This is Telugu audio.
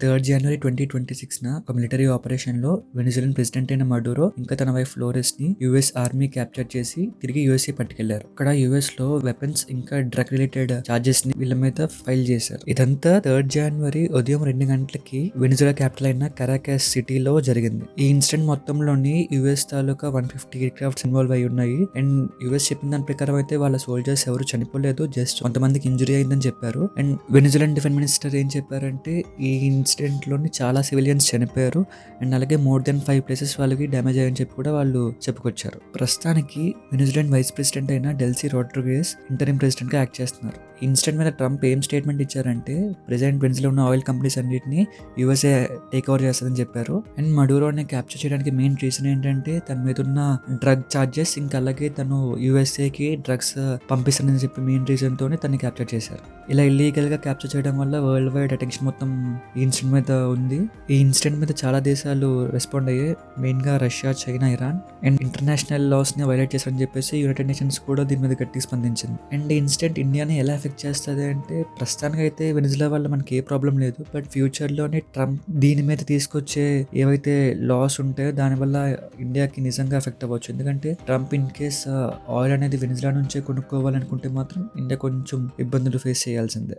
3 జనవరి 2026న ఒక మిలిటరీ ఆపరేషన్‌లో వెనిజులన్ ప్రెసిడెంట్ అయిన మడూరో ఇంకా తన వైఫ్ ఫ్లోరెస్‌ని యూఎస్ ఆర్మీ క్యాప్చర్ చేసి తిరిగి యూఎస్‌ఏ పట్టుకెళ్లారు. అక్కడ యూఎస్‌లో వెపన్స్ ఇంకా డ్రగ్ రిలేటెడ్ చార్జెస్‌ని వీళ్ళ మీద ఫైల్ చేశారు. ఇదంతా 3 జనవరి ఉదయం 2 గంటలకి వెనిజులా క్యాపిటల్ అయిన కరాకస్ సిటీలో జరిగింది. ఈ ఇన్సిడెంట్ మొత్తంలోని యూఎస్ తాలూకా 150 ఎయిర్ క్రాఫ్ట్స్ ఇన్వాల్వ్ అయి ఉన్నాయి. అండ్ యూఎస్ చెప్పిన దాని ప్రకారం అయితే వాళ్ళ సోల్జర్స్ ఎవరు చనిపోలేదు, జస్ట్ కొంతమందికి ఇంజురీ అయిందని చెప్పారు. అండ్ వెనిజులన్ డిఫెన్స్ మినిస్టర్ ఏం చెప్పారంటే ఈ ఇన్సిడెంట్ లోని చాలా సివిలియన్స్ చనిపోయారు అండ్ అలాగే మోర్ దెన్ 5 ప్లేసెస్ వాళ్ళకి డ్యామేజ్ అయ్యని చెప్పి కూడా వాళ్ళు చెప్పుకొచ్చారు. ప్రస్తుతానికి వెనిజులన్ వైస్ ప్రెసిడెంట్ అయిన డెల్సీ రోడ్రిగేస్ ఇంటరిమ్ ప్రెసిడెంట్ గా యాక్ట్ చేస్తున్నారు. ఈ ఇన్సిడెంట్ మీద ట్రంప్ ఏం స్టేట్మెంట్ ఇచ్చారంటే ప్రెసిడెంట్ వెనిజులా ఉన్న ఆయిల్ కంపెనీస్ అన్నిటిని యూఎస్ఏ టేక్ ఓవర్ చేస్తుందని చెప్పారు. అండ్ మడూరోని క్యాప్చర్ చేయడానికి మెయిన్ రీజన్ ఏంటంటే తన మీద ఉన్న డ్రగ్ చార్జెస్ ఇంకా అలాగే తను యూఎస్ఏకి డ్రగ్స్ పంపిస్తానని చెప్పి మెయిన్ రీజన్ తోనే తనని క్యాప్చర్ చేశారు. ఇలా ఇల్లీగల్ గా క్యాప్చర్ చేయడం వల్ల వరల్డ్ వైడ్ అటెన్షన్ మొత్తం ఈ ఇన్సిడెంట్ మీద ఉంది. ఈ ఇన్సిడెంట్ మీద చాలా దేశాలు రెస్పాండ్ అయ్యాయి, మెయిన్ గా Russia, China, Iran. And international laws ని వైలేట్ చేశారని చెప్పేసి యునైటెడ్ నేషన్స్ కూడా దీని మీద గట్టిగా స్పందించింది. అండ్ ఈ ఇన్సిడెంట్ ఇండియాని ఎలా ఎఫెక్ట్ చేస్తుంది అంటే ప్రస్తుతానికి అయితే వెనిజులా వల్ల మనకి ఏ ప్రాబ్లం లేదు, బట్ ఫ్యూచర్ లోనే ట్రంప్ దీని మీద తీసుకొచ్చే ఏవైతే లాస్ ఉంటాయో దానివల్ల ఇండియాకి నిజంగా ఎఫెక్ట్ అవ్వచ్చు. ఎందుకంటే ట్రంప్ ఇన్ కేస్ ఆయిల్ అనేది వెనిజులా నుంచే కొనుక్కోవాలనుకుంటే మాత్రం ఇండియా కొంచెం ఇబ్బందులు ఫేస్ చేయాల్సిందే.